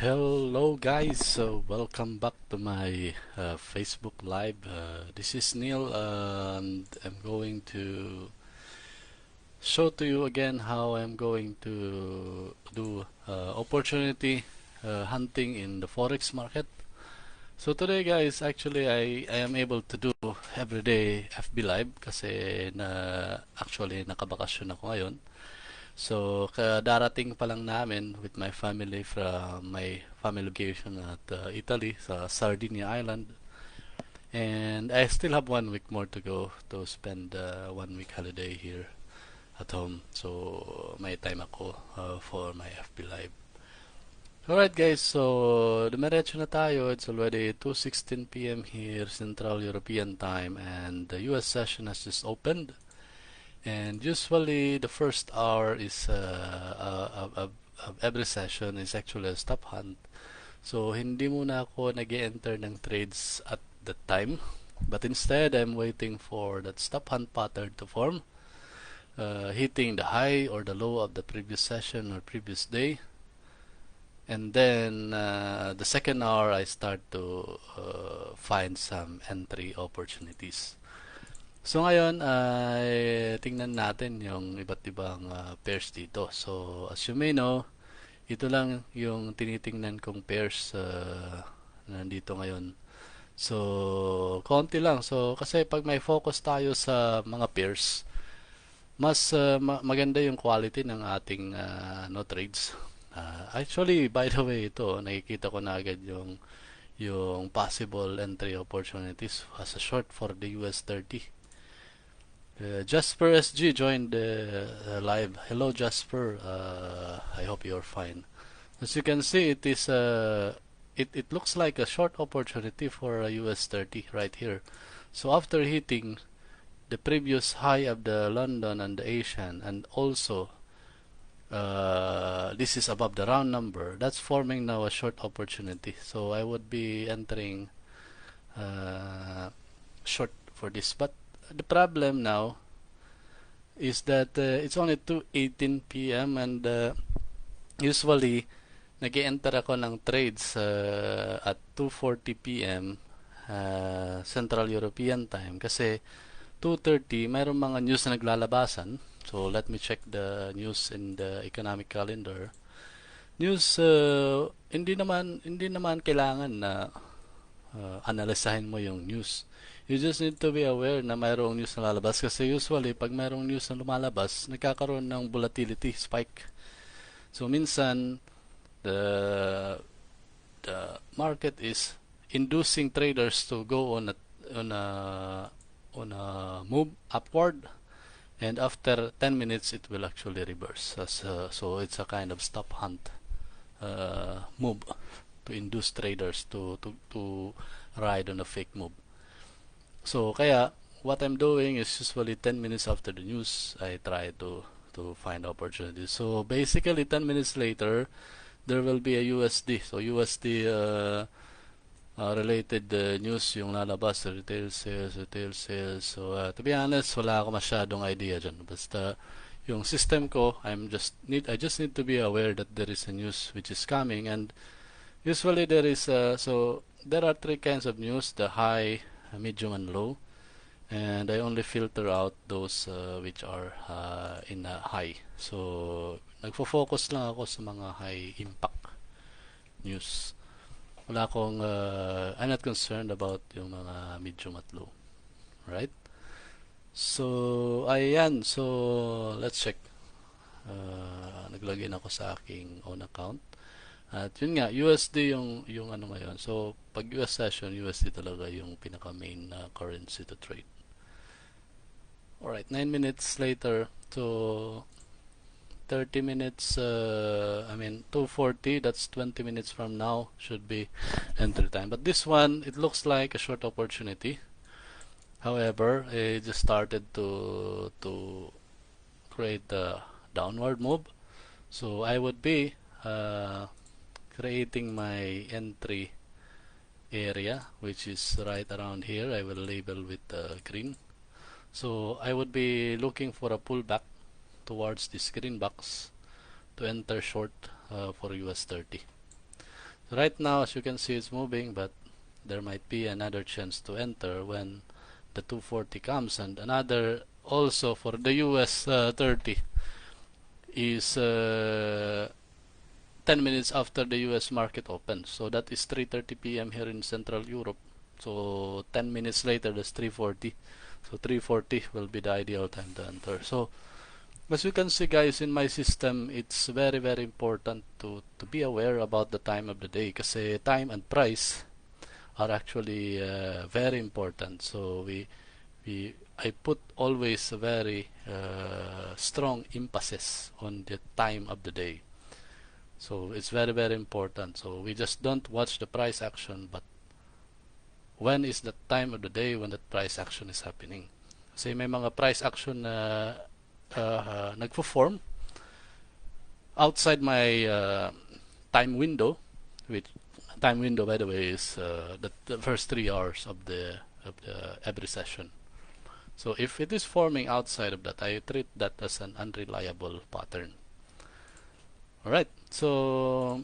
Hello guys, so welcome back to my Facebook Live. This is Neil, and I'm going to show to you again how I'm going to do opportunity hunting in the Forex market. So today guys, actually I am able to do everyday FB Live kasi actually nakabakasyon ako ngayon. So, darating pa lang namin with my family from my family location at Italy, sa Sardinia Island. And I still have 1 week more to go to spend 1 week holiday here at home. So, may time ako for my FB Live. Alright guys, so dumiretso na tayo. It's already 2:16 p.m. here, Central European Time, and the US session has just opened. And usually the first hour is of every session is actually a stop hunt. So hindi muna ako nag-enter ng trades at that time, but instead I'm waiting for that stop hunt pattern to form, hitting the high or the low of the previous session or previous day. And then the second hour I start to find some entry opportunities. So ngayon ay tingnan natin yung iba't ibang pairs dito. So as you may know, ito lang yung tinitingnan kong pairs nandito ngayon. So konti lang. So kasi pag may focus tayo sa mga pairs, mas maganda yung quality ng ating trades. Actually, by the way, ito nakikita ko na agad yung possible entry opportunities as a short for the US 30. Jasper SG joined the live. Hello Jasper, I hope you're fine. As you can see, it looks like a short opportunity for a US 30 right here. So after hitting the previous high of the London and the Asian, and also this is above the round number, that's forming now a short opportunity. So I would be entering short for this, but the problem now is that it's only 2:18 p.m. and usually nag-enter ako ng trades at 2:40 p.m. Central European Time kasi 2:30 mayroong mga news na naglalabasan. So let me check the news in the economic calendar. News hindi naman kailangan na analisahin mo yung news. You just need to be aware na mayroong news na lalabas kasi usually pag mayroong news na lumalabas, nagkakaroon ng volatility spike. So minsan the market is inducing traders to go on a move upward, and after 10 minutes it will actually reverse. So it's a kind of stop hunt move to induce traders to ride on a fake move. So kaya what I'm doing is usually 10 minutes after the news I try to find opportunities. So basically 10 minutes later there will be a USD. So USD related news yung lalabas, retail sales. So to be honest, wala ako masyadong idea dyan. Basta yung system ko, I just need to be aware that there is a news which is coming, and usually there is so there are three kinds of news: the high, medium, and low. And I only filter out those which are in a high. So nagfo-focus lang ako sa mga high impact news. Wala akong I'm not concerned about yung mga medium at low. Right? So ayan, so let's check. Naglagin ako sa aking own account. At yun nga, USD yung ano ngayon. So pag US session, USD talaga yung pinaka main currency to trade. Alright, 9 minutes later, so 30 minutes, 2:40, that's 20 minutes from now, should be entry time. But this one, it looks like a short opportunity. However, it just started to create a downward move. So I would be creating my entry area, which is right around here. I will label with green. So I would be looking for a pullback towards this green box to enter short for US 30. So right now, as you can see, it's moving, but there might be another chance to enter when the 240 comes, and another also for the US 30 is 10 minutes after the US market opens. So that is 3:30 p.m. here in Central Europe. So 10 minutes later, that's 3:40. So 3:40 will be the ideal time to enter. So as you can see, guys, in my system, it's very, very important to be aware about the time of the day, kasi time and price are actually very important. So I put always a very strong emphasis on the time of the day. So it's very, very important. So we just don't watch the price action, but when is the time of the day when that price action is happening. Kasi may mga price action na nagpo-form outside my time window, which time window, by the way, is the first 3 hours of the every session. So if it is forming outside of that, I treat that as an unreliable pattern. Alright, so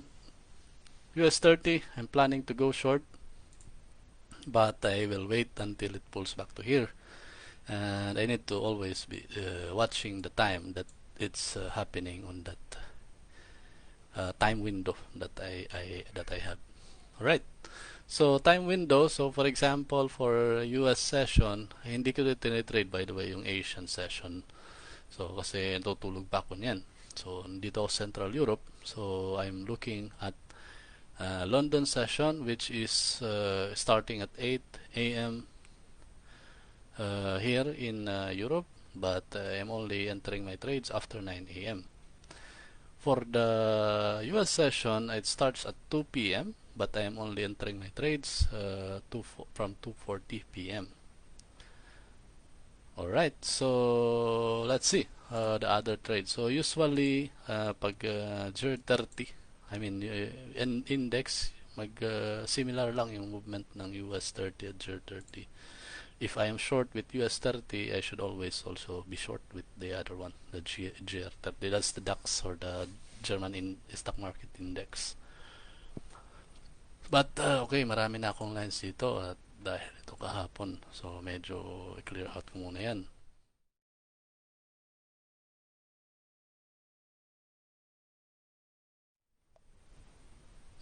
US 30, I'm planning to go short, but I will wait until it pulls back to here, and I need to always be watching the time that it's happening on that time window that I have. Alright, so time window, so for example, for US session, hindi ko tinitrade, by the way, yung Asian session. So kasi tutulog pa ako niyan. So dito ako Central Europe, so I'm looking at London session, which is starting at 8 a.m. Here in Europe, but I'm only entering my trades after 9 a.m. For the US session, it starts at 2 p.m., but I am only entering my trades from 2:40 p.m. Alright, so let's see the other trades. So usually pag GER30, I mean index, similar lang yung movement ng US 30 at GER30. If I am short with US 30, I should always also be short with the other one, the GR30. That's the DAX, or the German stock market index. But okay, marami na akong lines dito at dahil ito kahapon. So medyo i-clear out ko muna yan.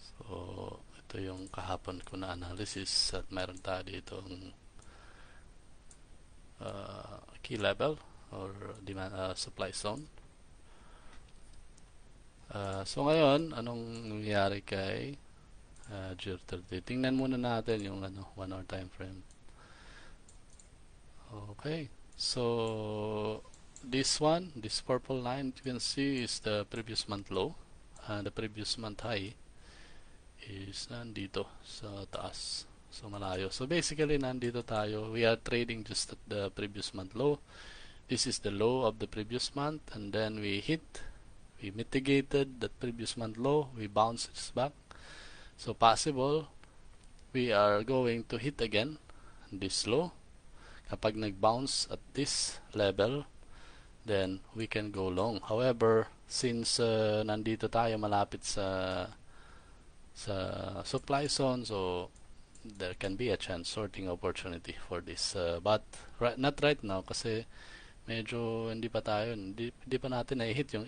So ito yung kahapon ko na analysis, at mayroon tayo dito key level or demand supply zone. So ngayon, anong nangyayari kay GR30? Tingnan muna natin yung 1 hour time frame. Okay, so this purple line you can see is the previous month low, and the previous month high is nandito sa taas. So malayo. So basically nandito tayo. We are trading just at the previous month low. This is the low of the previous month, and then we mitigated that previous month low. We bounced back. So possible we are going to hit again this low. Kapag nag-bounce at this level, then we can go long. However, since nandito tayo malapit sa supply zone, so there can be a chance sorting opportunity for this, but not right now kasi medyo hindi pa natin na-hit yung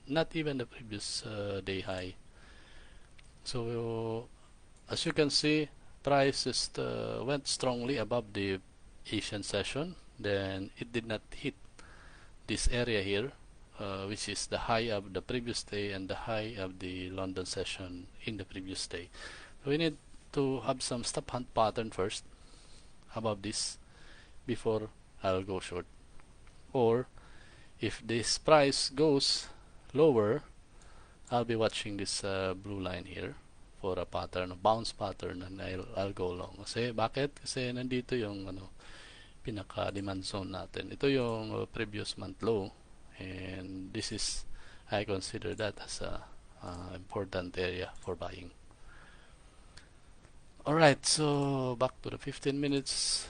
not even the previous day high. So as you can see, price just went strongly above the Asian session, then it did not hit this area here, which is the high of the previous day and the high of the London session in the previous day. So we need to have some stop hunt pattern first above this before I'll go short. Or if this price goes lower, I'll be watching this blue line here for a pattern, a bounce pattern, and I'll go long. Kasi bakit? Kasi nandito yung pinaka demand zone natin. Ito yung previous month low, and this is, I consider that as a important area for buying. Alright, so back to the 15 minutes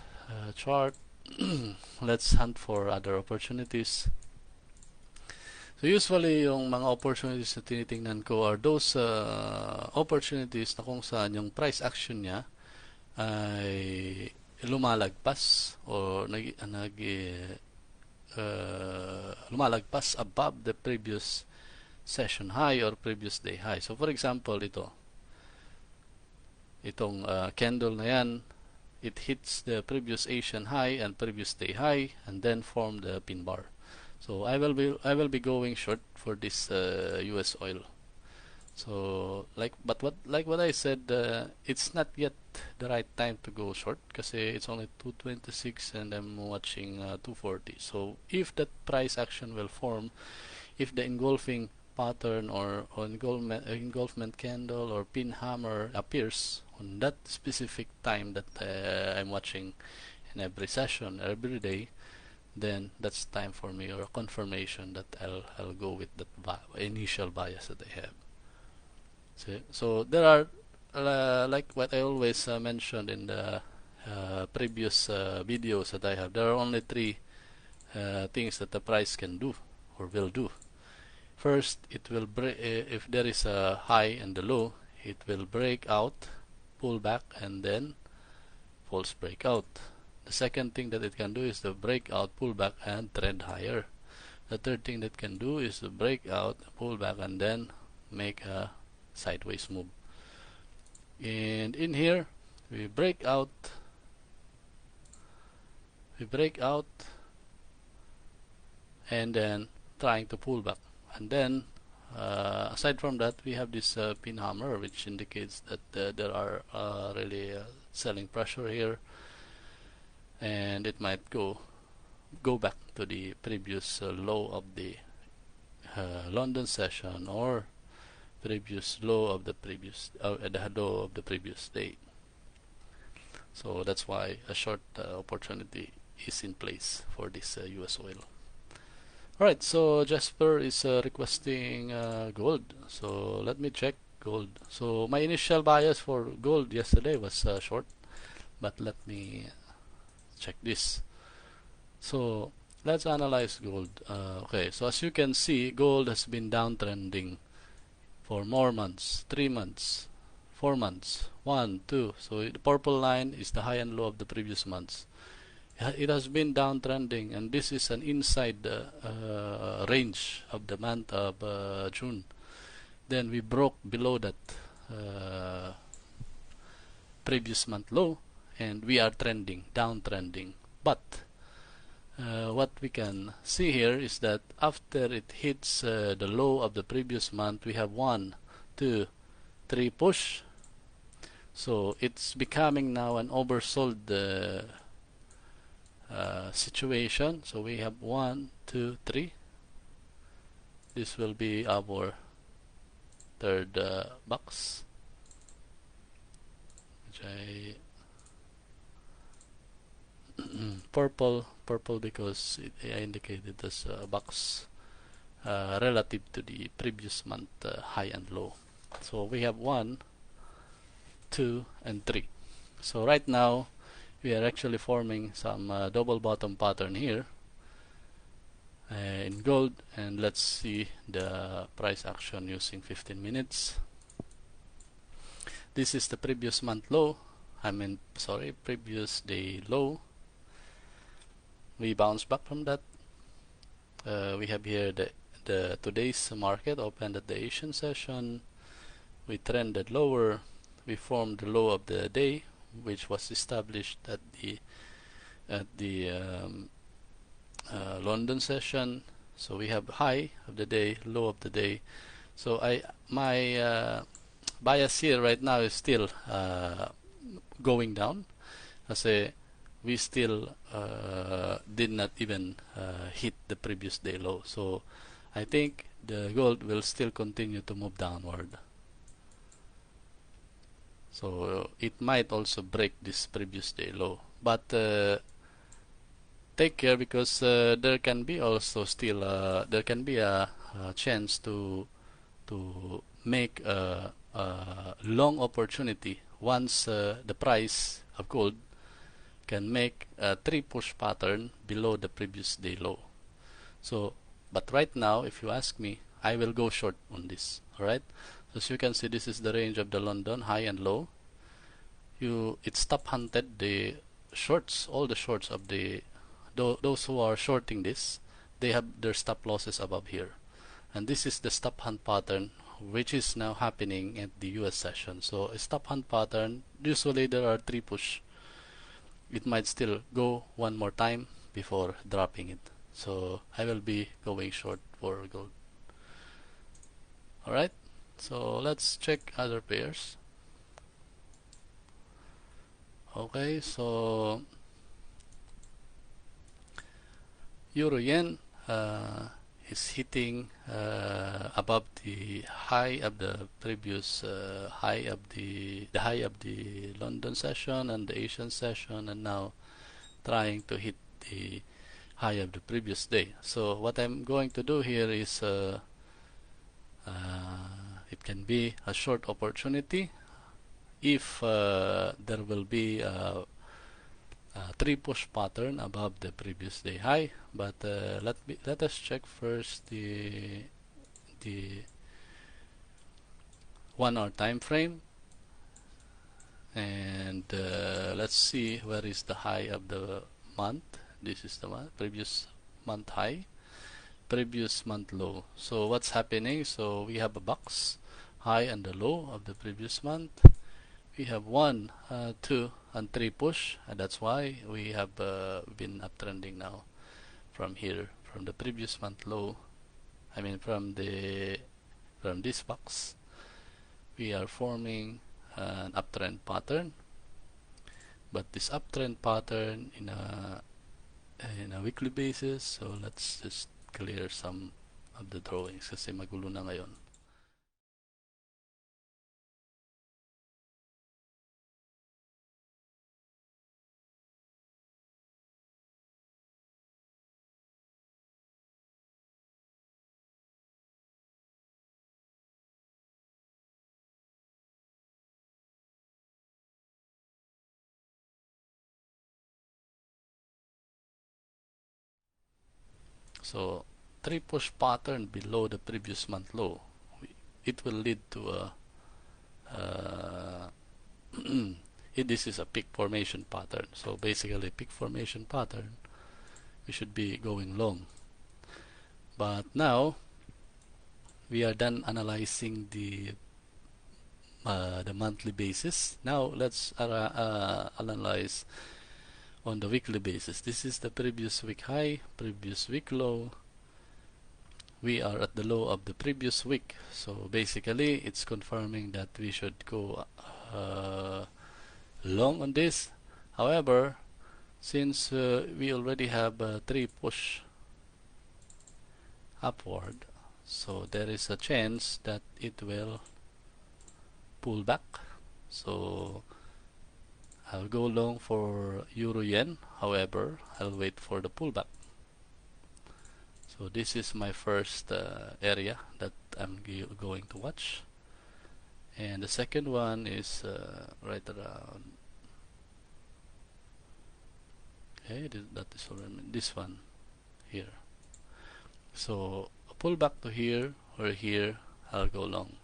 chart. Let's hunt for other opportunities. So usually yung mga opportunities na tinitingnan ko are those opportunities na kung saan yung price action niya ay lumalagpas o lumalagpas above the previous session high or previous day high. So for example, itong candle na yan, it hits the previous Asian high and previous day high and then form the pin bar. So I will be going short for this US oil. So like what I said, it's not yet the right time to go short kasi it's only 226 and I'm watching 240. So if that price action will form, if the engulfing pattern or engulfment candle or pin hammer appears on that specific time that I'm watching in every session every day, then that's time for me or a confirmation that I'll go with that initial bias that I have. So there are like what I always mentioned in the previous videos that I have, there are only three things that the price can do or will do. First, it will break if there is a high and a low, it will break out, pull back, and then false breakout. The second thing that it can do is the breakout, pull back, and trend higher. The third thing that can do is the breakout, pull back, and then make a sideways move. And in here, we break out, and then trying to pull back. And then aside from that, we have this pin hammer, which indicates that there are really selling pressure here, and it might go back to the previous low of the London session or previous low of the previous the low of the previous day. So that's why a short opportunity is in place for this US oil. Alright, so Jasper is requesting gold. So let me check gold. So my initial bias for gold yesterday was short, but let me check this. So let's analyze gold. Okay, so as you can see, gold has been downtrending for more months, 3 months, 4 months, 1, 2. So the purple line is the high and low of the previous months. It has been downtrending, and this is an inside range of the month of June. Then we broke below that previous month low, and we are trending, downtrending. But what we can see here is that after it hits the low of the previous month, we have 1, 2, 3 push. So it's becoming now an oversold situation. So we have 1, 2, 3. This will be our third box, which I purple because I indicated as a box relative to the previous month high and low. So we have 1, 2, and 3. So right now we are actually forming some double bottom pattern here in gold, and let's see the price action using 15 minutes. This is the previous month low, previous day low. We bounce back from that. We have here the today's market opened at the Asian session. We trended lower. We formed the low of the day, which was established at the London session. So we have high of the day, low of the day. So my bias here right now is still going down, as we still did not even hit the previous day low. So I think the gold will still continue to move downward. So it might also break this previous day low, but take care, because there can be also still there can be a chance to make a long opportunity once the price of gold can make a 3 push pattern below the previous day low. So But right now, if you ask me, I will go short on this. Alright, as you can see, this is the range of the London high and low. It stop hunted the shorts, all the shorts of the those who are shorting this, they have their stop losses above here, and this is the stop hunt pattern which is now happening at the US session. So a stop hunt pattern, usually there are 3 push. It might still go one more time before dropping it. So I will be going short for gold. Alright, so let's check other pairs. Okay, so Euro Yen is hitting above the high of the previous high of the high of the London session and the Asian session, and now trying to hit the high of the previous day. So what I'm going to do here is it can be a short opportunity if there will be a 3 push pattern above the previous day high. But let us check first the 1 hour time frame, and let's see where is the high of the month. This is the previous month high, previous month low. So what's happening? So we have a box high and the low of the previous month. We have 1, 2, and 3 push, and that's why we have been uptrending now from here, from the previous month low. I mean from this box, we are forming an uptrend pattern. But this uptrend pattern in a weekly basis. So let's just clear some of the drawings kasi magulo na ngayon. So 3 push pattern below the previous month low, it will lead to a this is a peak formation pattern. So basically peak formation pattern, we should be going long. But now we are done analyzing the monthly basis. Now let's analyze on the weekly basis. This is the previous week high, previous week low. We are at the low of the previous week, so basically it's confirming that we should go long on this. However, since we already have 3 push upward, so there is a chance that it will pull back. So I'll go long for Euro Yen. However, I'll wait for the pullback. So this is my first area that I'm going to watch, and the second one is right around. Okay, that is already this one here. So a pullback to here or here, I'll go long.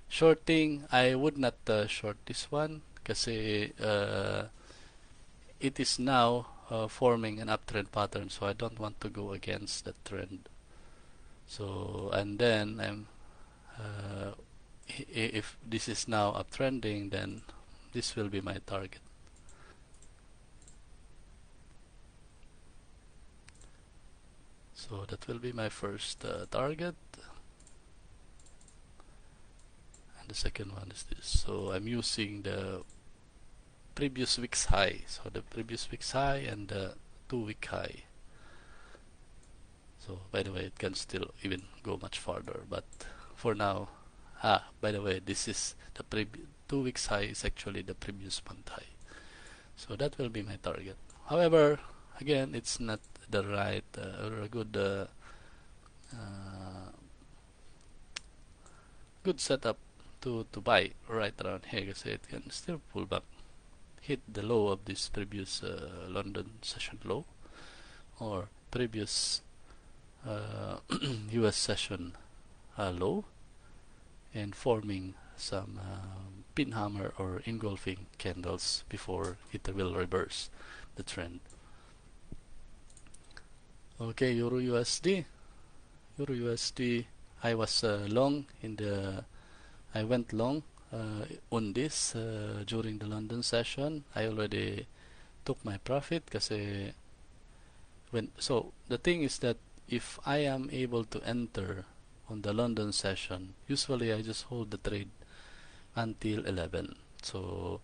Shorting, I would not short this one kasi it is now forming an uptrend pattern, so I don't want to go against the trend. So, and then I'm if this is now uptrending, then this will be my target. So that will be my first target, and the second one is this. So I'm using the previous week's high, so the previous week's high and the 2-week high. So by the way, it can still even go much farther, but for now, by the way, this is the 2 weeks high is actually the previous month high. So that will be my target. However, again, it's not the right or a good good setup to buy right around here because it can still pull back, hit the low of this previous London session low or previous US session low and forming some pin hammer or engulfing candles before it will reverse the trend. Okay, Euro USD. Euro USD. I was long in the. I went long on this during the London session. I already took my profit kasi so the thing is that if I am able to enter on the London session, usually I just hold the trade until 11. So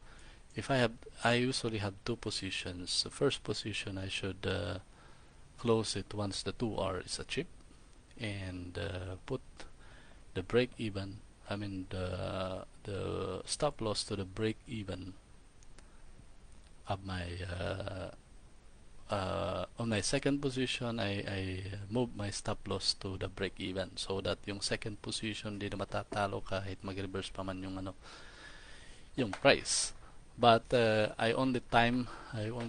if I usually have two positions. The first position I should close it once the 2 hour is achieved and put the break even. I mean the stop loss to the break even of my on my second position. I move my stop loss to the break even so that yung second position di na matatalo kahit mag-reverse pa man yung price. But I only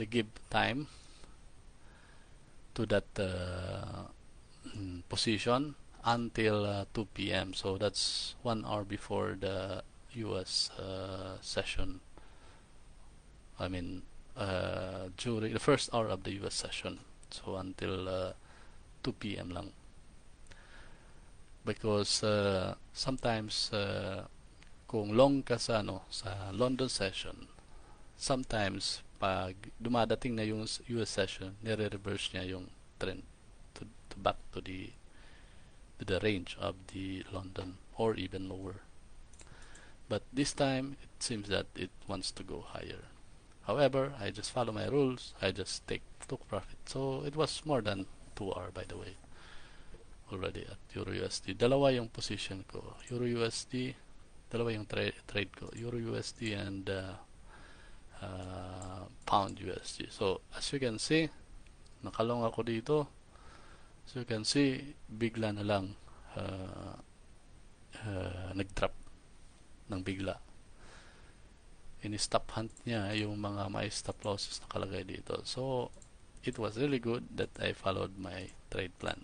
give time to that position until 2 p.m. So that's 1 hour before the US session. I mean during the first hour of the US session. So until 2 p.m. lang. Because sometimes kung long ka sa London session, sometimes pag dumadating na yung US session, nire-reverse niya yung trend to back to the range of the London or even lower. But this time it seems that it wants to go higher. However, I just follow my rules. I just took profit. So it was more than 2 hour, by the way, already at Euro USD. Dalawa yung position ko. Euro USD, dalawa yung trade ko. Euro USD and Pound USD. So as you can see, nakalong ako dito. So you can see, bigla na lang nag-drop ng bigla. In-stop hunt niya yung mga may stop losses nakalagay dito. So it was really good that I followed my trade plan.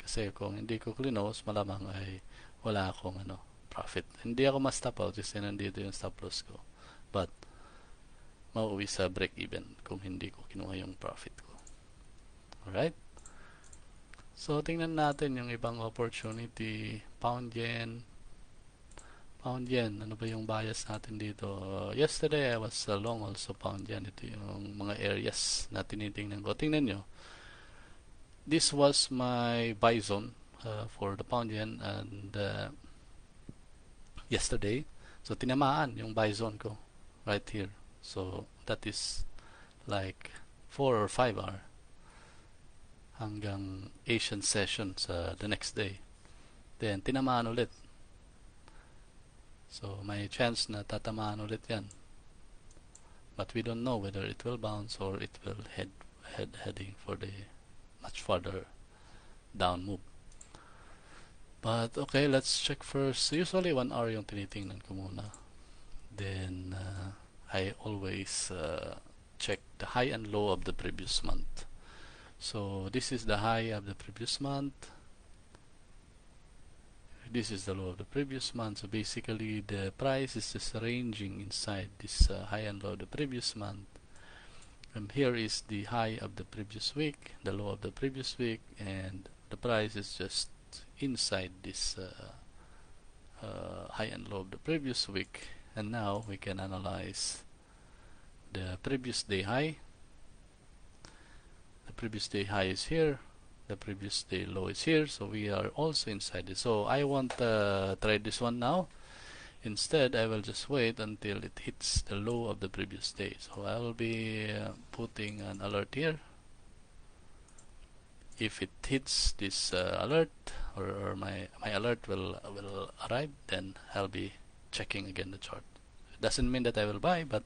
Kasi kung hindi ko close, malamang ay wala akong profit. Hindi ako ma-stop out kasi nandito yung stop loss ko. But mauwi sa break even kung hindi ko kinuha yung profit ko. Alright? So tingnan natin yung ibang opportunity. Pound yen. Ano ba yung bias natin dito? Yesterday I was long also pound yen. Ito yung mga areas na tinitingnan ko. Tingnan nyo. This was my buy zone for the pound yen and yesterday. So tinamaan yung buy zone ko right here. So that is like 4 or 5 hour hanggang Asian session sa the next day. Then tinamaan ulit. So may chance na tatamaan ulit yan. But we don't know whether it will bounce or it will heading for the much further down move. But okay, let's check first. Usually 1 hour yung tinitingnan ko muna. Then I always check the high and low of the previous month. So this is the high of the previous month. This is the low of the previous month. So basically the price is just ranging inside this high and low of the previous month. And here is the high of the previous week, the low of the previous week, and the price is just inside this high and low of the previous week. And now we can analyze the previous day high. The previous day high is here. The previous day low is here. So we are also inside this. So I won't trade this one now. Instead, I will just wait until it hits the low of the previous day. So I will be putting an alert here. If it hits this alert, or my alert will arrive, then I'll be checking again the chart. It doesn't mean that I will buy, but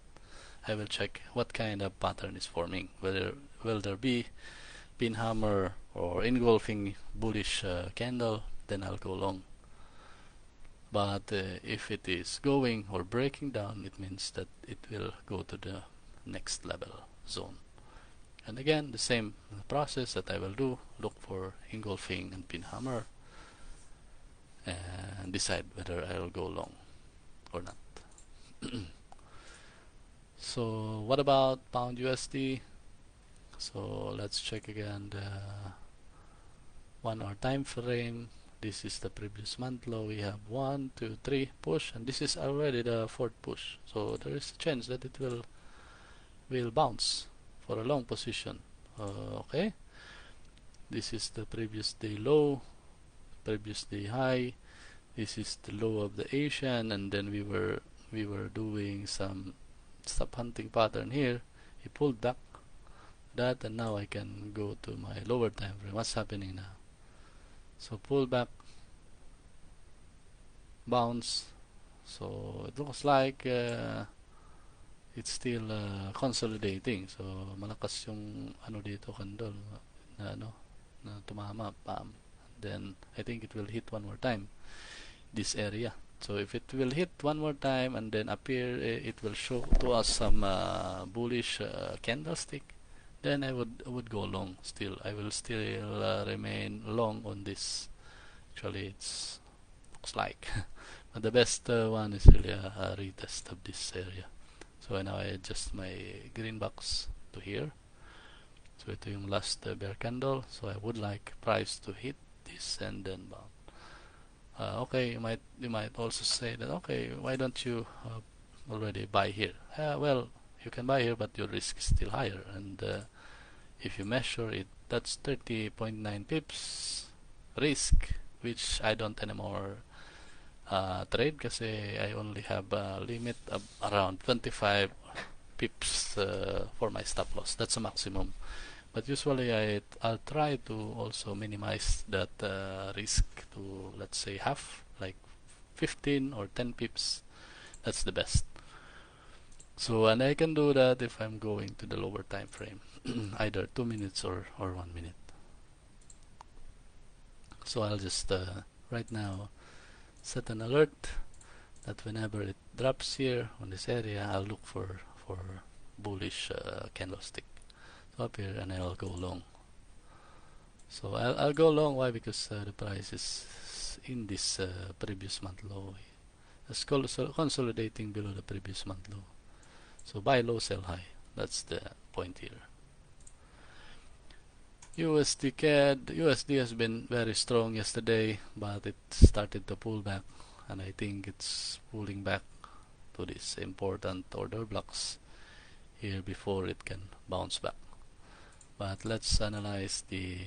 I will check what kind of pattern is forming. Whether will there be pin hammer or engulfing bullish candle, then I'll go long. But if it is going or breaking down, it means that it will go to the next level zone. And again, the same process that I will do, look for engulfing and pin hammer and decide whether I'll go long or not. So what about pound USD? So let's check again the 1 hour time frame. This is the previous month low. We have 1, 2, 3 push, and this is already the fourth push. So there is a chance that it will bounce for a long position. Okay, this is the previous day low, previous day high. This is the low of the Asian, and then we were doing some stop hunting pattern here. He pulled back that, and now I can go to my lower time frame. What's happening now? So pull back, bounce. So it looks like it's still consolidating. So malakas yung ano dito candle na tumama, bam. Then I think it will hit one more time this area. So if it will hit one more time and then appear, it will show to us some bullish candlestick, then I would go long. Still, I will still remain long on this. Actually, it's looks like, but the best one is really a retest of this area. So now I adjust my green box to here. So ito yung last bear candle. So I would like price to hit this and then bounce. Okay, you might also say that, okay, why don't you already buy here? Well, you can buy here, but your risk is still higher. And if you measure it, that's 30.9 pips risk, which I don't anymore trade kasi I only have a limit of around 25 pips for my stop loss. That's a maximum. But usually I'll try to also minimize that risk to, let's say, half, like 15 or 10 pips. That's the best. So, and I can do that if I'm going to the lower time frame, either 2 minutes or 1 minute. So I'll just right now set an alert that whenever it drops here on this area, I'll look for bullish candlestick up here, and I'll go long. So I'll go long. Why? Because the price is in this previous month low. It's consolidating below the previous month low. So buy low, sell high. That's the point here. USD CAD. USD has been very strong yesterday, but it started to pull back, and I think it's pulling back to these important order blocks here before it can bounce back. But let's analyze the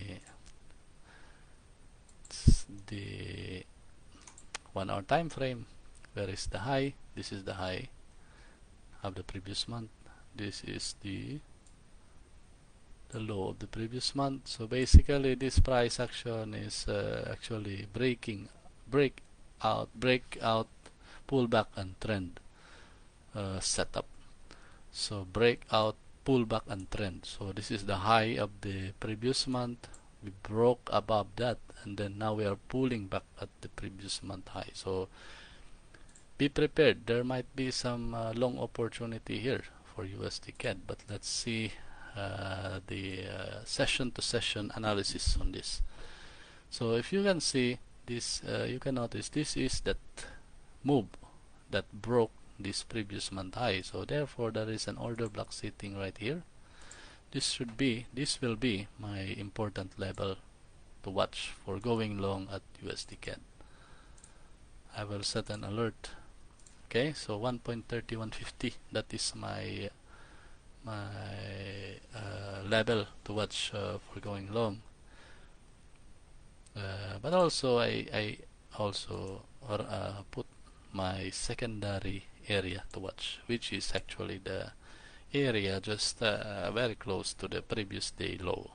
1 hour time frame. Where is the high? This is the high of the previous month. This is the low of the previous month. So basically this price action is actually breakout, pullback and trend setup. So breakout, pullback and trend. So this is the high of the previous month. We broke above that, and then now we are pulling back at the previous month high. So be prepared. There might be some long opportunity here for USD CAD, but let's see the session to session analysis on this. So if you can see this, you can notice this is that move that broke this previous month high. So therefore there is an order block sitting right here. This will be my important level to watch for going long at USD CAD. I will set an alert. Okay, so 1.3150, that is my level to watch for going long. But also I also put my secondary area to watch, which is actually the area just very close to the previous day low.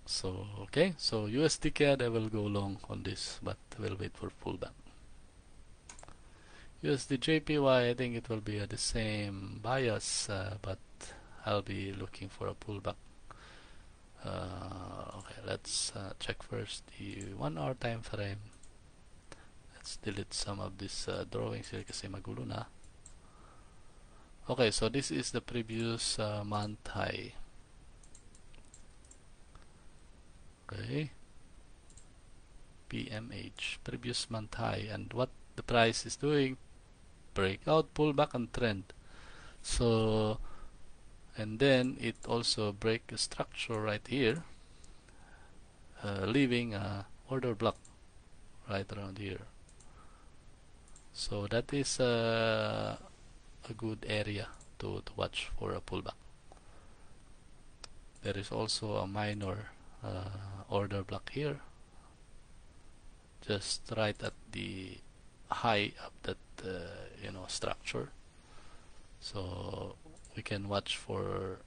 So okay, so USD CAD I will go long on this, but we'll wait for pullback. USD JPY, I think it will be the same bias, but I'll be looking for a pullback. Okay, let's check first the 1 hour time frame. Let's delete some of these drawings here kasi magulo na. Okay, so this is the previous month high. Okay, PMH, previous month high, and what the price is doing, breakout, pullback, and trend. So, and then it also break a structure right here, leaving a order block right around here. So that is a good area to watch for a pullback. There is also a minor order block here, just right at the high of that structure. So we can watch for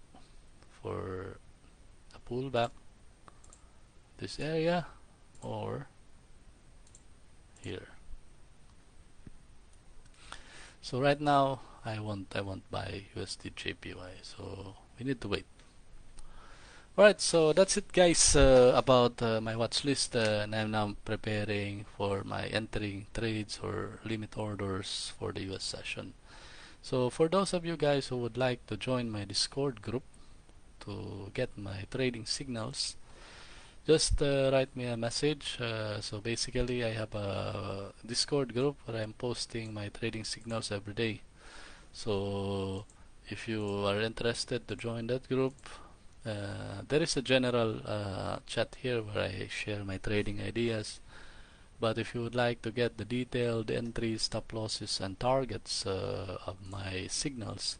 a pullback this area or here. So right now I won't buy USD JPY, so we need to wait. Alright, so that's it guys about my watch list, and I'm now preparing for my entering trades or limit orders for the US session. So for those of you guys who would like to join my Discord group to get my trading signals, just write me a message. So basically I have a Discord group where I'm posting my trading signals every day. So if you are interested to join that group, there is a general chat here where I share my trading ideas. But if you would like to get the detailed entries, stop losses, and targets of my signals,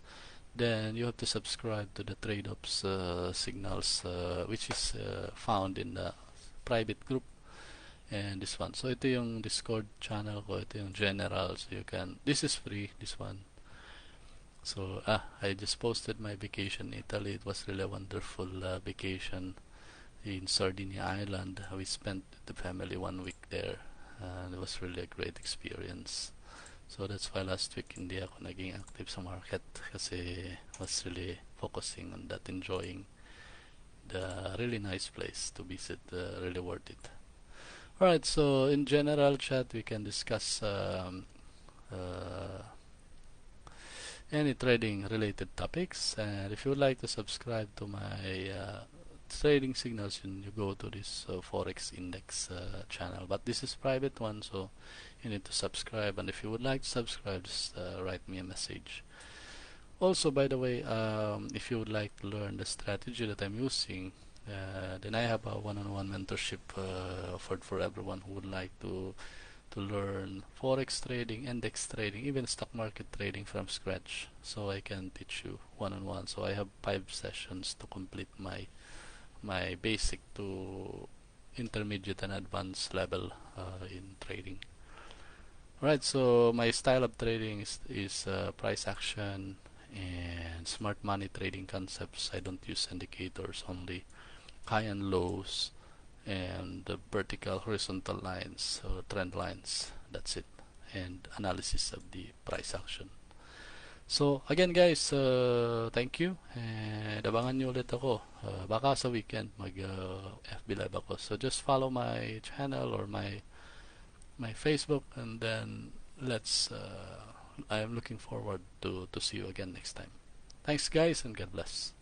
then you have to subscribe to the TradeOps signals, which is found in the private group and this one. So ito yung Discord channel ko, ito yung general. So you can, this is free, this one. So I just posted my vacation in Italy. It was really a wonderful vacation in Sardinia Island. We spent the family 1 week there, and it was really a great experience. So that's why last week hindi ako naging active sa market kasi was really focusing on that, enjoying the really nice place to visit, really worth it. Alright, so in general chat we can discuss any trading related topics, and if you would like to subscribe to my trading signals, you go to this Forex Index channel, but this is private one, so you need to subscribe. And if you would like to subscribe, just write me a message. Also, by the way, if you would like to learn the strategy that I'm using, then I have a one-on-one mentorship offered for everyone who would like to learn Forex trading, index trading, even stock market trading from scratch. So I can teach you one-on-one. So I have 5 sessions to complete my basic to intermediate and advanced level in trading. Alright, so my style of trading is price action and smart money trading concepts. I don't use indicators, only high and lows and the vertical horizontal lines or trend lines. That's it, and analysis of the price action. So again guys, thank you, and abangan nyo ulit ako baka sa weekend mag FB live ako. So just follow my channel or my Facebook, and then let's I am looking forward to see you again next time. Thanks guys, and God bless.